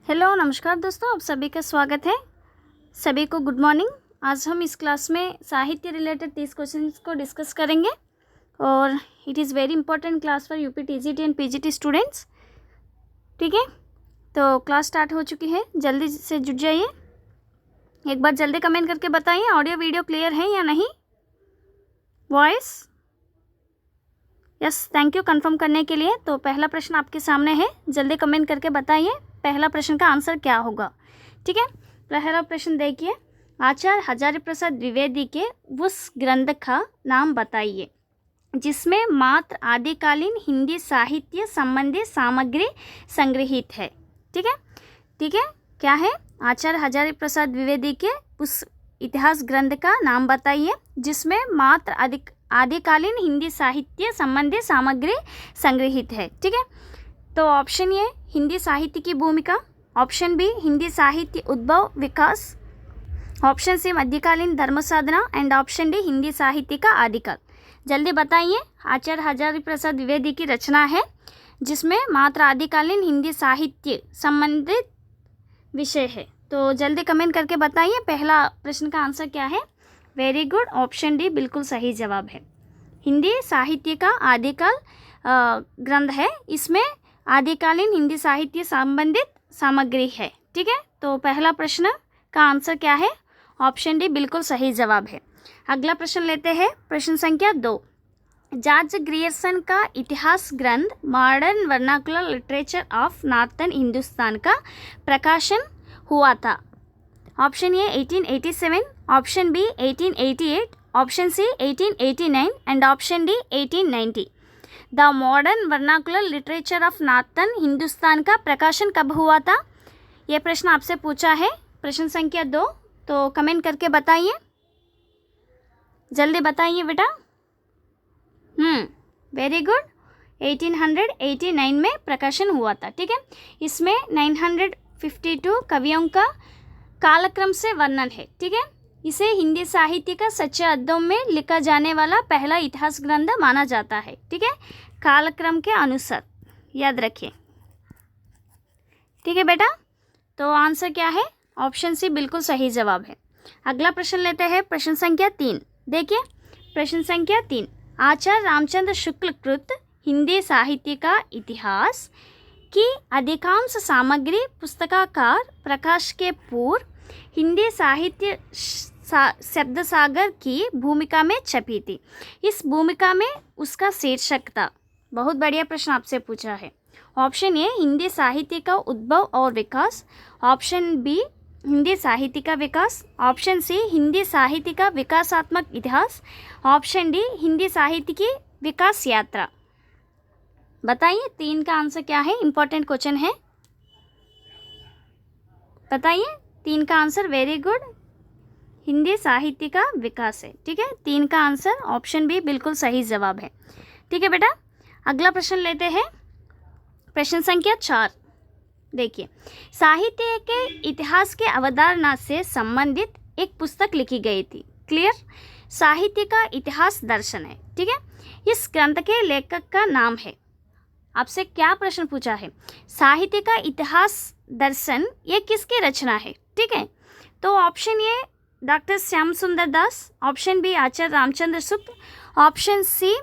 Hello नमस्कार दोस्तों, आप सभी का स्वागत है। सभी को गुड मॉर्निंग। आज हम इस क्लास में साहित्य रिलेटेड 30 क्वेश्चंस को डिस्कस करेंगे और it is very important class for UP TGT and PGT students. ठीक है, तो क्लास स्टार्ट हो चुकी है, जल्दी से जुट जाइए। एक बार जल्दी कमेंट करके बताइए ऑडियो वीडियो क्लियर है या नहीं। Voice yes, thank you confirm करने के लिए। तो पहला प्रश्न आपके सामने है, जल्दी कमेंट करके बताइए पहला प्रश्न का आंसर क्या होगा। ठीक है, पहला प्रश्न देखिए, आचार्य हजारी प्रसाद द्विवेदी के उस ग्रंथ का नाम बताइए जिसमें मात्र आदिकालीन हिंदी साहित्य संबंधी सामग्री संग्रहित है। ठीक है, ठीक है, क्या है? आचार्य हजारी प्रसाद द्विवेदी के उस इतिहास ग्रंथ का नाम बताइए जिसमें मात्र आदिकालीन हिंदी साहित्य संबंधी सामग्री संग्रहित है। ठीक है, तो ऑप्शन ए हिंदी साहित्य की भूमिका, ऑप्शन बी हिंदी साहित्य उद्भव विकास, ऑप्शन सी मध्यकालीन धर्म साधना एंड ऑप्शन डी हिंदी साहित्य का आदिकाल। जल्दी बताइए। आचार्य हजारी प्रसाद द्विवेदी की रचना है जिसमें मात्र आदिकालीन हिंदी साहित्य संबंधित विषय है। तो जल्दी कमेंट करके बताइए पहला प्रश्न का आंसर क्या है। वेरी गुड, ऑप्शन डी बिल्कुल सही जवाब है। हिंदी साहित्य का आदिकाल ग्रंथ है, इसमें आदिकालीन हिंदी साहित्य संबंधित सामग्री है। ठीक है, तो पहला प्रश्न का आंसर क्या है? ऑप्शन डी बिल्कुल सही जवाब है। अगला प्रश्न लेते हैं, प्रश्न संख्या 2। जॉर्ज ग्रियर्सन का इतिहास ग्रंथ Modern Vernacular Literature of Northern Hindustan का प्रकाशन हुआ था। Option A 1887, option B 1888, option C 1889 and option D 1890। The Modern Vernacular Literature of Northern Hindustan का प्रकाशन कब हुआ था? यह प्रश्न आपसे पूछा है, प्रश्न संख्या 2। तो कमेंट करके बताइए, जल्दी बताइए बेटा। वेरी गुड, 1889 में प्रकाशन हुआ था। ठीक है, इसमें 952 कवियों का कालक्रम से वर्णन है। ठीक है, इसे हिंदी साहित्य का सच्चे अर्थों में लिखा जाने वाला पहला इतिहास ग्रंथ माना जाता है। ठीक है, कालक्रम के अनुसार, याद रखिए। ठीक है बेटा, तो आंसर क्या है? ऑप्शन सी बिल्कुल सही जवाब है। अगला प्रश्न लेते हैं, प्रश्न संख्या 3। देखिए, प्रश्न संख्या 3, आचार्य रामचंद्र शुक्ल कृत हिंदी साहित्य का इतिहास की अधिकांश सामग्री पुस्तकाकार प्रकाश के पूर्व हिंदी साहित्य शब्द सागर की भूमिका में छपी थी। इस भूमिका में उसका शीर्षक था। बहुत बढ़िया प्रश्न आपसे पूछा है। ऑप्शन ए हिंदी साहित्य का उद्भव और विकास, ऑप्शन बी हिंदी साहित्य का विकास, ऑप्शन सी हिंदी साहित्य का विकासात्मक इतिहास, ऑप्शन डी हिंदी साहित्य की विकास यात्रा। बताइए 3 का आंसर क्या है। इंपॉर्टेंट क्वेश्चन है, बताइए 3 का आंसर। वेरी गुड, हिंदी साहित्य का विकास है। ठीक है, 3 का आंसर ऑप्शन बी बिल्कुल सही जवाब है। ठीक है बेटा, अगला प्रश्न लेते हैं, प्रश्न संख्या 4। देखिए, साहित्य के इतिहास के अवधारणा से संबंधित एक पुस्तक लिखी गई थी। क्लियर, साहित्य का इतिहास दर्शन है। ठीक है, इस ग्रंथ के लेखक का नाम है। आपसे क्या प्रश्न पूछा है? साहित्य का इतिहास दर्शन ये किसकी रचना है? ठीक है, तो option A doctor Shyam Sundar Das, option B Acharya Ramchandra Shukla, option C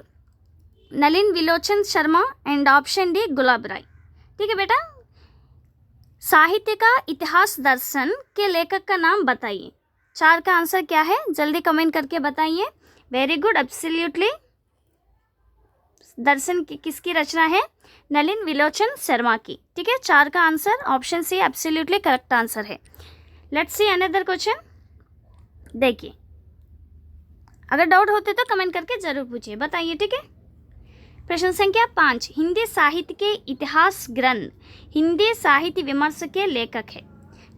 Nalin Vilochan Sharma and option D Gulab Rai. ठीक है बेटा, साहित्य का इतिहास दर्शन के लेखक का नाम बताइए। 4 का आंसर क्या है? जल्दी कमेंट करके बताइए। वेरी गुड, एब्सोल्युटली दर्शन किसकी रचना है? नलिन विलोचन शर्मा की। ठीक है, 4 का answer option C absolutely correct answer है। Let's see another question. देखिए, अगर डाउट होते तो कमेंट करके जरूर पूछिए, बताइए। ठीक है, प्रश्न संख्या 5, हिंदी साहित्य के इतिहास ग्रंथ हिंदी साहित्य विमर्श के लेखक है।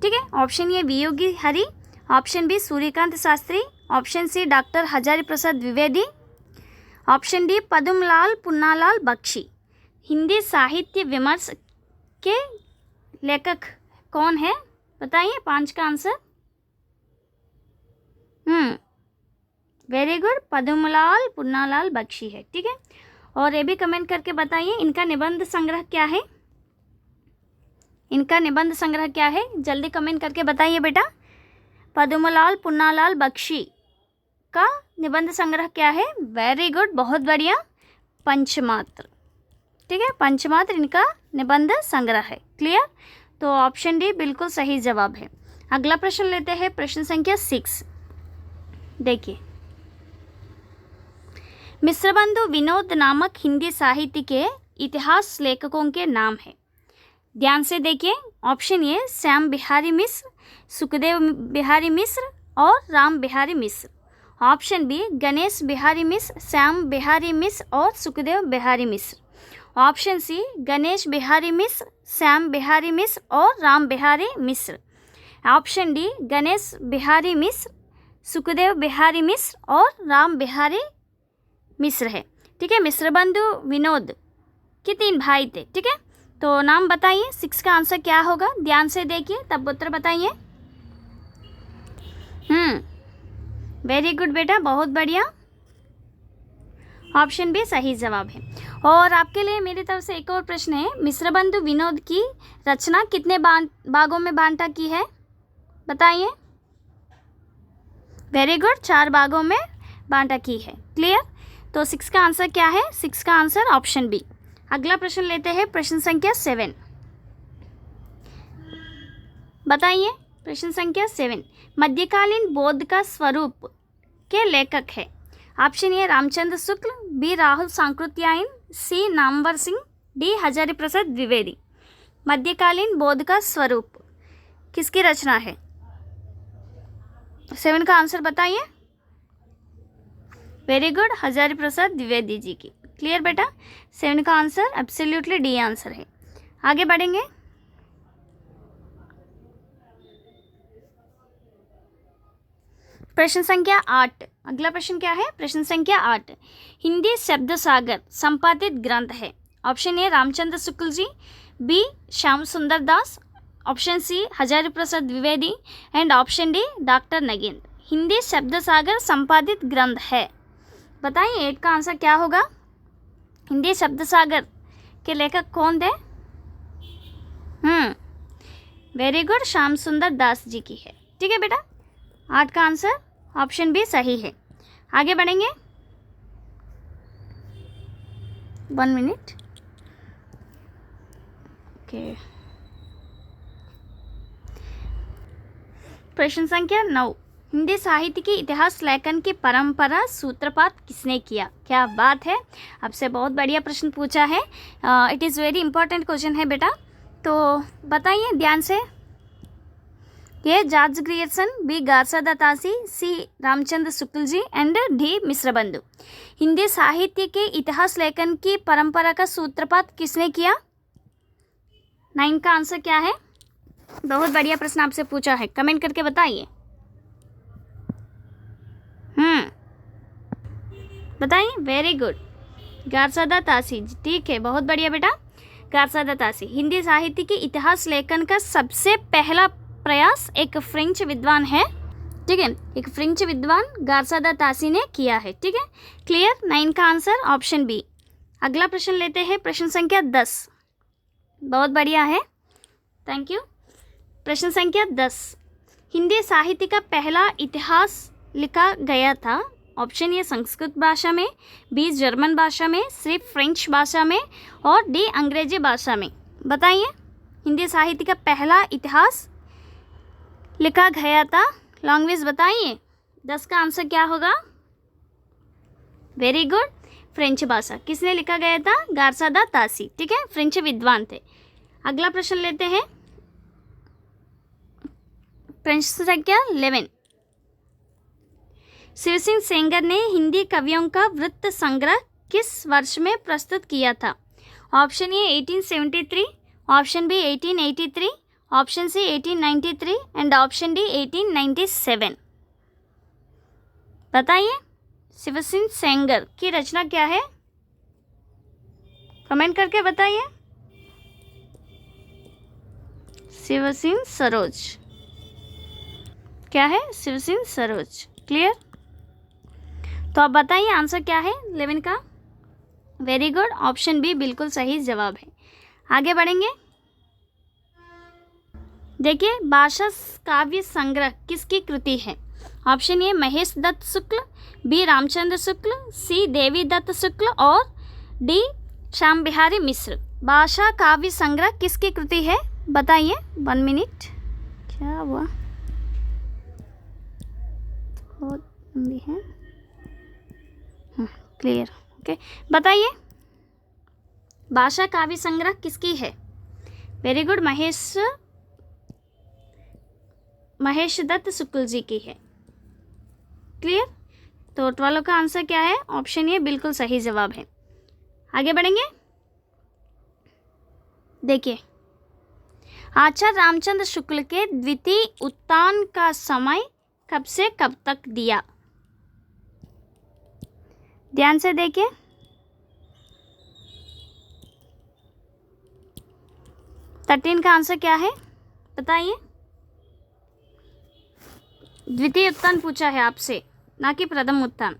ठीक है, option A Viyogi Hari, option B Suryakant Shastri, option C doctor Hazari Prasad Dwivedi, option D Padmalal Punnalal Bakshi. Hindi साहित्य विमर्श के लेखक कौन है? बताइए 5 का answer. Very good, Padmalal Punnalal Bakshi है। ठीक है, और ये भी कमेंट करके बताइए इनका निबंध संग्रह क्या है। इनका निबंध संग्रह क्या है? जल्दी कमेंट करके बताइए बेटा। पद्मलाल पुन्नालाल बख्शी का निबंध संग्रह क्या है? वेरी गुड, बहुत बढ़िया, पंचमात्र। ठीक है, पंचमात्र इनका निबंध संग्रह है। क्लियर? तो ऑप्शन डी बिल्कुल सही जवाब है। अगला प्रश्न लेते हैं, प्रश्न संख्या 6। देखिए, मिश्रबंधु विनोद नामक हिंदी साहित्य के इतिहास लेखकों के नाम है। ध्यान से देखिए, ऑप्शन ए श्याम बिहारी मिश्र, सुखदेव बिहारी मिश्र और राम बिहारी मिश्र। ऑप्शन बी गणेश बिहारी मिश्र, श्याम बिहारी मिश्र और सुखदेव बिहारी मिश्र। ऑप्शन सी गणेश बिहारी मिश्र, श्याम बिहारी मिश्र और राम बिहारी मिश्र। ऑप्शन डी गणेश बिहारी मिश्र, सुखदेव बिहारी मिश्र और राम बिहारी मिश्र है। ठीक है, मिश्रबंधु विनोद के 3 भाई थे। ठीक है, तो नाम बताइए, 6 का आंसर क्या होगा? ध्यान से देखिए तब उत्तर बताइए। वेरी गुड बेटा, बहुत बढ़िया, ऑप्शन बी सही जवाब है। और आपके लिए मेरी तरफ से एक और प्रश्न है, मिश्रबंधु विनोद की रचना कितने भागों में बांटा की है? बताइए। वेरी गुड, 4 भागों में बांटा की है। क्लियर? तो 6 का आंसर क्या है? 6 का आंसर ऑप्शन बी। अगला प्रश्न लेते हैं, प्रश्न संख्या 7। बताइए, प्रश्न संख्या 7, मध्यकालीन बौद्ध का स्वरूप के लेखक है। Option A Ramchandra Shukla, B Rahul Sankrityayan, C Namvar Singh, D Hazari Prasad Dwivedi. मध्यकालीन बौद्ध का स्वरूप किसकी रचना है? 7 का आंसर बताइए। वेरी गुड, हजारी प्रसाद द्विवेदी जी की। क्लियर बेटा? 7 का आंसर एब्सोल्युटली डी आंसर है। आगे बढ़ेंगे, प्रश्न संख्या 8। अगला प्रश्न क्या है? प्रश्न संख्या 8, हिंदी शब्द सागर संपादित ग्रंथ है। Option A Ramchandra Shukla ji, B Shyam Sundar Das, option C Hazari Prasad Dwivedi and option D doctor Nagendra. Hindi Shabd Sagar संपादित ग्रंथ है। बताइए 8 का आंसर क्या होगा? हिंदी शब्द सागर के लेखक कौन थे? वेरी गुड, श्याम सुंदर दास जी की है। ठीक है बेटा, 8 का आंसर ऑप्शन बी सही है। आगे बढ़ेंगे, 1 मिनट। ओके, प्रश्न संख्या 9, हिंदी साहित्य की इतिहास लेखन की परंपरा सूत्रपात किसने किया? क्या बात है, आपसे बहुत बढ़िया प्रश्न पूछा है। It is very important question है बेटा। तो बताइए ध्यान से, ये George Grierson, B Garcin de Tassy, C Ramchandra Shukla ji and D Mishrabandhu. Hindi साहित्य के इतिहास लेखन की परंपरा का सूत्रपात किसने किया? 9 का आंसर क्या है? बहुत बढ़िया प्रश्न आपसे पूछा है, कमेंट करके बताइए। बताइए। वेरी गुड, गारसादा तासी। ठीक है, बहुत बढ़िया बेटा, गारसादा तासी। हिंदी साहित्य के इतिहास लेखन का सबसे पहला प्रयास एक फ्रेंच विद्वान है। ठीक है, एक फ्रेंच विद्वान गारसादा तासी ने किया है। ठीक है, क्लियर? 9 का आंसर ऑप्शन बी। अगला प्रश्न लेते हैं, प्रश्न संख्या 10। बहुत बढ़िया है, थैंक यू। प्रश्न संख्या 10, हिंदी साहित्य का पहला इतिहास लिखा गया था। ऑप्शन ए संस्कृत भाषा में, बी जर्मन भाषा में, सी फ्रेंच भाषा में और डी अंग्रेजी भाषा में। बताइए, हिंदी साहित्य का पहला इतिहास लिखा गया था, लैंग्वेज बताइए। 10 का आंसर क्या होगा? वेरी गुड, फ्रेंच भाषा। किसने लिखा गया था? गारसादा तासी। ठीक है, फ्रेंच विद्वान थे। अगला प्रश्न लेते हैं, प्रश्न संख्या 11, शिव सिंह सेंगर ने हिंदी कवियों का वृत्त संग्रह किस वर्ष में प्रस्तुत किया था? Option A 1873, option B 1883, option C 1893 and option D 1897। बताइए, शिव सिंह सेंगर की रचना क्या है? कमेंट करके बताइए। शिव सिंह सरोज। क्या है? शिव सिंह सरोज। क्लियर? तो आप बताइए आंसर क्या है 11 का? वेरी गुड, ऑप्शन बी बिल्कुल सही जवाब है। आगे बढ़ेंगे, देखिए, भाषा काव्य संग्रह किसकी कृति है? Option A Mahesh Dutt Shukla, B Ramchandra Shukla, C Devi Dutt Shukla और डी श्याम बिहारी मिश्र। भाषा काव्य संग्रह किसकी कृति है? बताइए। 1 मिनट। क्या हुआ? बहुत लंबी है। क्लियर। ओके, बताइए भाषा काव्य संग्रह किसकी है? वेरी गुड, महेश दत्त शुक्ल जी की है। क्लियर। तो 12 का आंसर क्या है? ऑप्शन ए बिल्कुल सही जवाब है। आगे बढ़ेंगे। देखिए, आचार्य रामचंद्र शुक्ल के द्वितीय उत्थान का समय कब से कब तक दिया? ध्यान से देखिए। थर्टीन का आंसर क्या है? बताइए। द्वितीय उत्थान पूछा है आपसे, ना कि प्रथम उत्थान।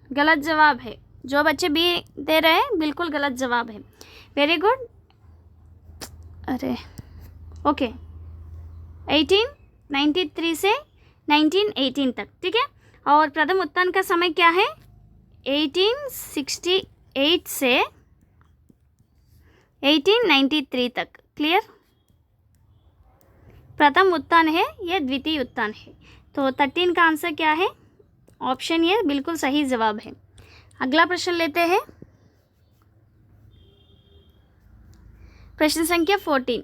गलत जवाब है। जो बच्चे बी दे रहे हैं बिल्कुल गलत जवाब है। Very good. अरे ओके, 1893 से 1918 तक, ठीक है। और प्रथम उत्थान का समय क्या है? 1868 से 1893 तक। क्लियर। प्रथम उत्थान है, यह द्वितीय उत्थान है। तो 13 का आंसर क्या है? ऑप्शन ये बिल्कुल सही जवाब है। अगला प्रश्न लेते हैं। प्रश्न संख्या 14।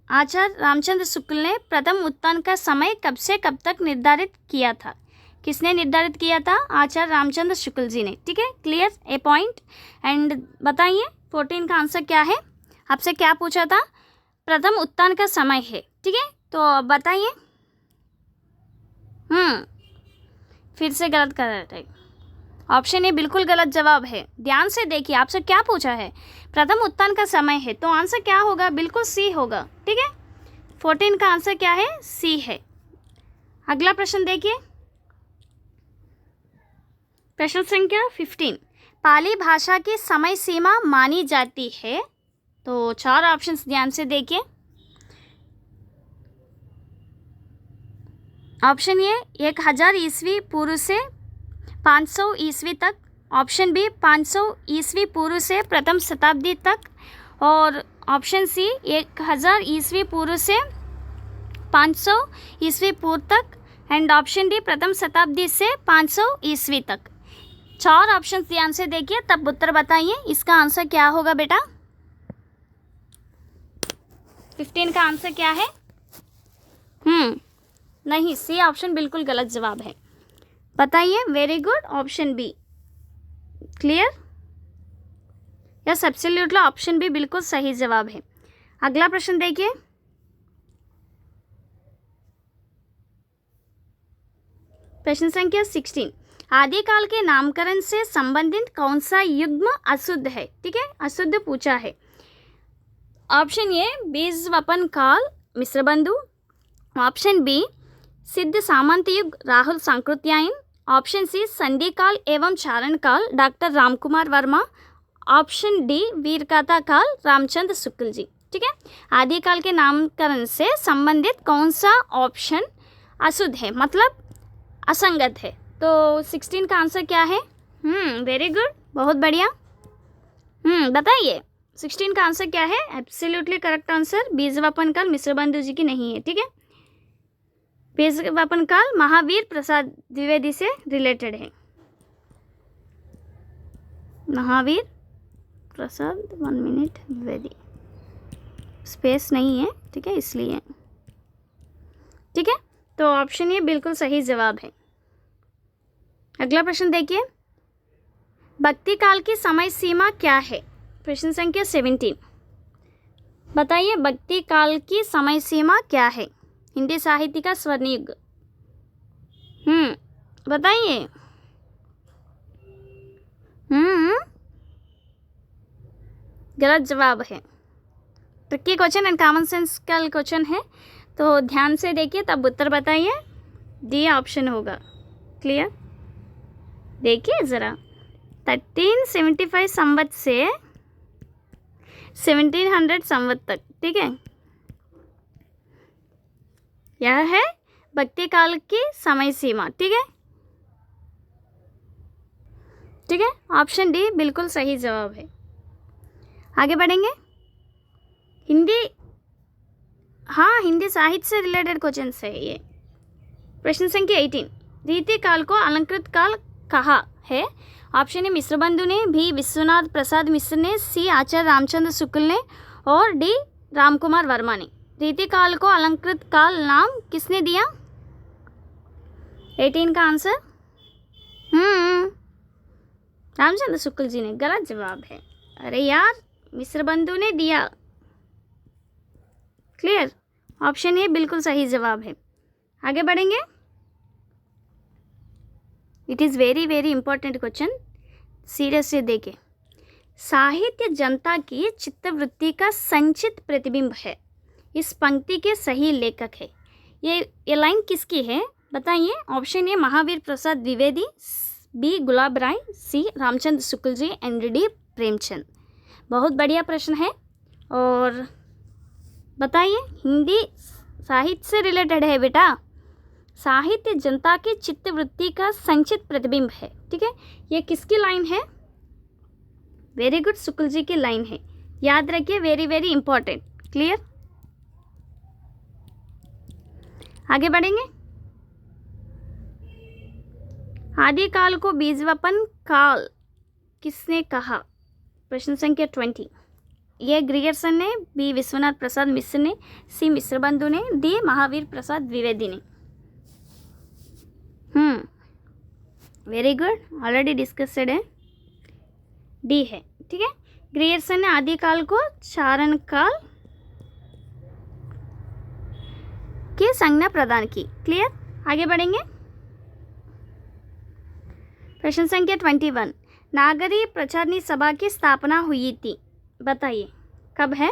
आचार्य रामचंद्र शुक्ल ने प्रथम उत्थान का समय कब से कब तक निर्धारित किया था? किसने निर्धारित किया था? आचार्य रामचंद्र शुक्ल जी ने। ठीक है, क्लियर, ए पॉइंट। एंड बताइए 14 का आंसर क्या है? आपसे क्या पूछा था? प्रथम उत्थान का समय है, ठीक है। तो बताइए। फिर से गलत कर रहे। ऑप्शन ए बिल्कुल गलत जवाब है। ध्यान से देखिए, आपसे क्या पूछा है? प्रथम उत्थान का समय है, तो आंसर क्या होगा? बिल्कुल सी होगा, ठीक है। 14 का आंसर क्या है? सी है। अगला प्रश्न देखिए, प्रश्न संख्या 15। पाली भाषा की समय सीमा मानी जाती है। तो 4 ऑप्शंस ध्यान से देखिए। ऑप्शन ए 1000 ईस्वी पूर्व से 500 ईस्वी तक। ऑप्शन बी 500 ईस्वी पूर्व से प्रथम शताब्दी तक। और ऑप्शन सी 1000 ईस्वी पूर्व से 500 ईस्वी पूर्व तक। एंड ऑप्शन डी प्रथम शताब्दी से 500 ईस्वी तक। 4 ऑप्शन ध्यान से देखिए, तब उत्तर बताइए इसका आंसर क्या होगा बेटा। 15 का आंसर क्या है? नहीं, सी ऑप्शन बिल्कुल गलत जवाब है। बताइए। Very good, option B. Clear. Yes, absolutely option B बिल्कुल सही जवाब है। अगला प्रश्न देखिए, प्रश्न संख्या 16। आदिकाल के नामकरण से संबंधित कौन सा युग्म अशुद्ध है? ठीक है, अशुद्ध पूछा है। ऑप्शन ए बीजवपन काल मिश्रबंधु। ऑप्शन बी सिद्ध सामंत युग राहुल सांकृत्यायन। ऑप्शन सी संधि काल एवं चारण काल doctor Ramkumar Verma. Option D वीरगाथा काल रामचंद्र शुक्ल जी। ठीक है, आदिकाल के नामकरण से संबंधित कौन सा ऑप्शन अशुद्ध है, मतलब असंगत है? तो 16 का आंसर क्या है? वेरी गुड, बहुत बढ़िया। बताइए 16 का आंसर क्या है? एब्सोल्युटली करेक्ट आंसर बीजवपन काल मिश्रबंधु जी की नहीं है, ठीक है। बीजवपन काल महावीर प्रसाद द्विवेदी से रिलेटेड है। महावीर प्रसाद 1 मिनट द्विवेदी, स्पेस नहीं है, ठीक है, इसलिए। ठीक है, तो ऑप्शन ये बिल्कुल सही जवाब है। अगला प्रश्न देखिए, भक्ति काल की समय सीमा क्या है? प्रश्न संख्या 17। बताइए भक्ति काल की समय सीमा क्या है? हिंदी साहित्य का स्वर्ण युग। बताइए। गलत जवाब है। Tricky question and common sense का क्वेश्चन है, तो ध्यान से देखिए तब उत्तर बताइए। डी ऑप्शन होगा। क्लियर। देखिए ज़रा, 1375 संवत से 1700 संवत तक, ठीक है। यह है भक्ति काल की समय सीमा। ठीक है, ठीक है, ऑप्शन डी बिल्कुल सही जवाब है। आगे बढ़ेंगे। हिंदी, हाँ, हिंदी साहित्य से रिलेटेड क्वेश्चन है ये। प्रश्न संख्या 18, रीति काल को अलंकृत काल कहा है? ऑप्शन ए मिश्र बंधु ने, बी विश्वनाथ प्रसाद मिश्र ने, सी आचार्य रामचंद्र शुक्ल ने और डी रामकुमार वर्मा ने। रीति काल को अलंकृत काल नाम किसने दिया? 18 का आंसर रामचंद्र शुक्ल जी ने। गलत जवाब है। अरे यार, मिश्र बंधु ने दिया। क्लियर, ऑप्शन ए बिल्कुल सही जवाब है। आगे बढ़ेंगे। It is very very important question, serious से देखें। साहित्य जनता की चित्तवृत्ति का संचित प्रतिबिंब है, इस पंक्ति के सही लेखक है। ये लाइन किसकी है बताइए? Option A Mahavir Prasad Dwivedi, B Gulab Rai, C Ramchandra Shukla ji and D Premchand. बहुत बढ़िया प्रश्न है और बताइए, हिंदी साहित्य से रिलेटेड है बेटा। साहित्य जनता की चित्तवृत्ति का संचित प्रतिबिंब है। ठीक है, ये किसकी लाइन है? वेरी गुड, शुक्ल जी की लाइन है। याद रखिए, वेरी वेरी इंपॉर्टेंट। क्लियर, आगे बढ़ेंगे। आदिकाल को बीजवपन काल किसने कहा? प्रश्न संख्या 20, ये ग्रिगरसन ने, बी विश्वनाथ प्रसाद मिश्र ने, सी मिश्र बंधु ने, डी महावीर प्रसाद द्विवेदी ने। वेरी गुड, ऑलरेडी डिस्कस्ड है, डी है। ठीक है, ग्रिगरसन ने आदिकाल को चारण काल की संज्ञा प्रदान की। क्लियर, आगे बढ़ेंगे। प्रश्न संख्या 21, नागरी प्रचारणी सभा की स्थापना हुई थी, बताइए कब है?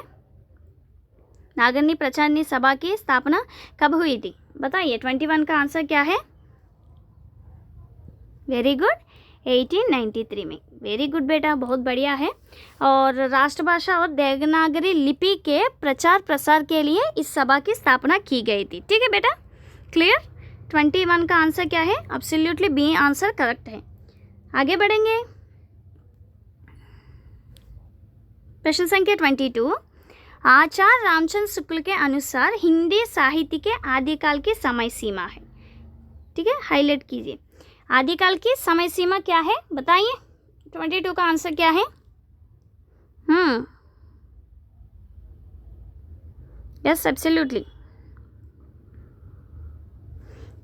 नागरी प्रचारणी सभा की स्थापना कब हुई थी बताइए? 21 का आंसर क्या है? वेरी गुड, 1893 में। वेरी गुड बेटा, बहुत बढ़िया है। और राष्ट्रभाषा और देवनागरी लिपि के प्रचार प्रसार के लिए इस सभा की स्थापना की गई थी। ठीक है बेटा, क्लियर। 21 का आंसर क्या है? एब्सोल्युटली बी आंसर करेक्ट है। आगे बढ़ेंगे। प्रश्न संख्या 22, आचार्य रामचंद्र शुक्ल के अनुसार हिंदी साहित्य के आदिकाल की समय सीमा है। ठीक है, हाईलाइट कीजिए। आदिकाल की समय सीमा क्या है बताइए? 22 का आंसर क्या है? यस, एब्सोल्युटली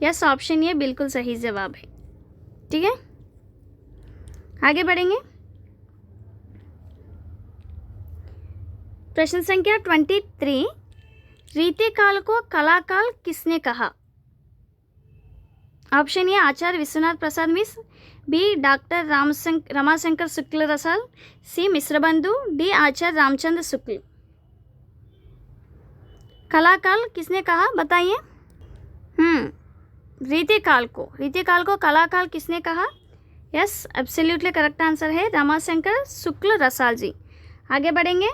यस, ऑप्शन ये बिल्कुल सही जवाब है। ठीक है, आगे बढ़ेंगे। प्रश्न संख्या 23, रीतिकाल को कलाकाल किसने कहा? Option A Acharya Vishwanath Prasad Mishra, B doctor Ramashankar Shukla Rasal, C Mishra Bandhu, D आचार्य रामचंद्र शुक्ल। कलाकाल किसने कहा बताइए? रीतिकाल को कलाकाल किसने कहा? यस, एब्सोल्युटली करेक्ट आंसर है रमाशंकर शुक्ल रसाल जी। आगे बढ़ेंगे।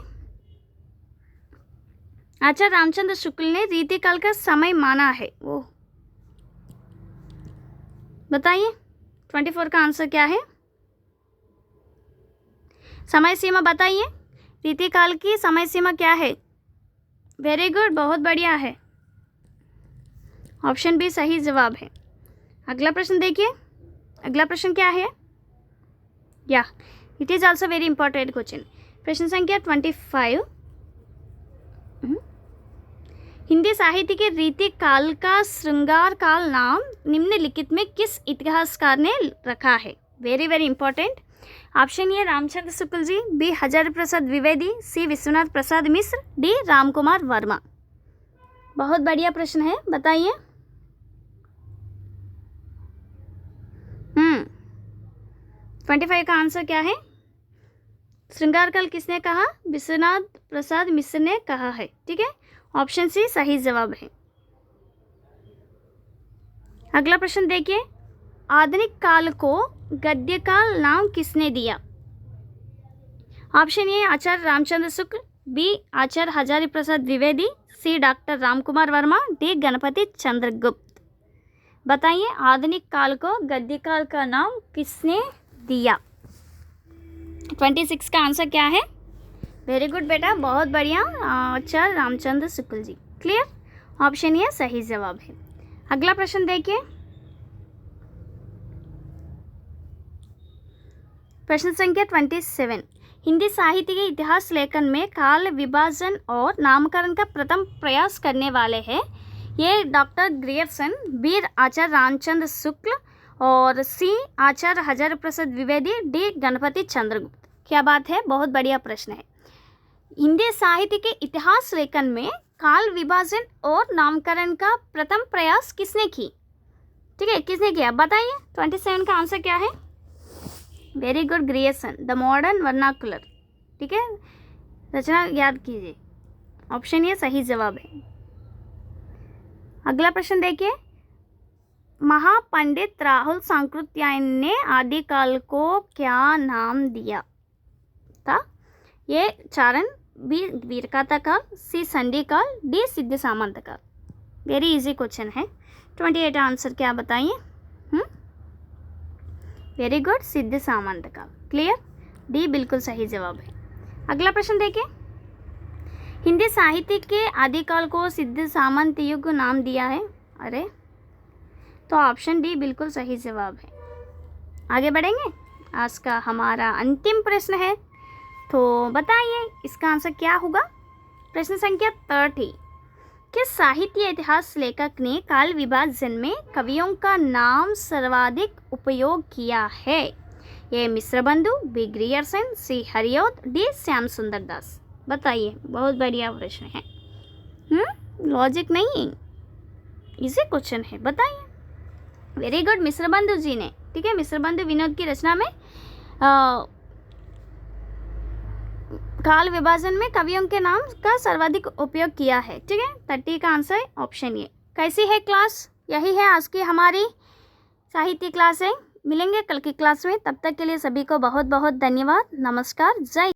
आचार्य रामचंद्र शुक्ल ने रीतिकाल का समय माना है, वो बताइए? 24 का आंसर क्या है? समय सीमा बताइए, रीतिकाल की समय सीमा क्या है? वेरी गुड, बहुत बढ़िया है, ऑप्शन बी सही जवाब है। अगला प्रश्न देखिए। अगला प्रश्न क्या है? या it is also very important question. प्रश्न संख्या 25, हिंदी साहित्य के रीति काल का श्रृंगार काल नाम निम्नलिखित में किस इतिहासकार ने रखा है? Very very important. Option A Ramchandra Shukla ji, B Hazari Prasad Dwivedi, C Vishwanath Prasad Mishra, D Ramkumar Verma. बहुत बढ़िया प्रश्न है, बताइए। 25 का आंसर क्या है? श्रृंगार काल किसने कहा? विश्वनाथ प्रसाद मिश्र ने कहा है। ठीक है, ऑप्शन सी सही जवाब है। अगला प्रश्न देखिए। आधुनिक काल को गद्य काल नाम किसने दिया? Option A Acharya Ramchandra Shukla, B Acharya Hazari Prasad Dwivedi, C doctor Ramkumar Verma, D Ganapati Chandragupta. बताइए आधुनिक काल को गद्य काल का नाम किसने दिया? 26 का आंसर क्या है? वेरी गुड बेटा, बहुत बढ़िया, आचार्य रामचंद्र शुक्ल जी। क्लियर, ऑप्शन ये सही जवाब है। अगला प्रश्न देखिए, प्रश्न संख्या 27। हिंदी साहित्य के इतिहास लेखन में काल विभाजन और नामकरण का प्रथम प्रयास करने वाले हैं ये doctor Grierson, B Acharya Ramchandra शुक्ल और सी आचार्य हजारी प्रसाद द्विवेदी, डी गणपति चंद्रगुप्त। क्या बात है, बहुत बढ़िया प्रश्न है। हिंदी साहित्य के इतिहास लेखन में काल विभाजन और नामकरण का प्रथम प्रयास किसने की? ठीक है, किसने किया बताइए। 27 का आंसर क्या है? Very good, Grierson, the Modern vernacular. ठीक है, रचना याद कीजिए, ऑप्शन ये सही जवाब है। अगला प्रश्न देखिए, महापंडित राहुल सांकृत्यायन ने आदिकाल को क्या नाम दिया था? ये चारण, बी वीरगाथा काल, सी संधि काल, डी सिद्ध सामंत काल। वेरी इजी क्वेश्चन है। 28 आंसर क्या बताइए? वेरी गुड, सिद्ध सामंत काल। क्लियर, डी बिल्कुल सही जवाब है। अगला प्रश्न देखिए, हिंदी साहित्य के आदिकाल को सिद्ध सामंत युग नाम दिया है। अरे, तो ऑप्शन डी बिल्कुल सही जवाब है। आगे बढ़ेंगे, आज का हमारा अंतिम प्रश्न है, तो बताइए इसका आंसर क्या होगा? प्रश्न संख्या 30। किस साहित्य इतिहास लेखक ने काल विभाजन में कवियों का नाम सर्वाधिक उपयोग किया है? ए मिश्रबंधु, बी ग्रियर्सन, सी हरिऔध, डी श्याम सुंदर दास। बताइए, बहुत बढ़िया प्रश्न है। लॉजिक नहीं, इजी क्वेश्चन है, बताइए। वेरी गुड, मिश्रबंधु जी ने। ठीक है, मिश्रबंधु विनोद की रचना में काल विभाजन में कवियों के नाम का सर्वाधिक उपयोग किया है। ठीक है, 30 का आंसर ऑप्शन ये। कैसी है क्लास? यही है आज की हमारी साहित्य क्लास है। मिलेंगे कल की क्लास में, तब तक के लिए सभी को बहुत बहुत धन्यवाद। नमस्कार, जय।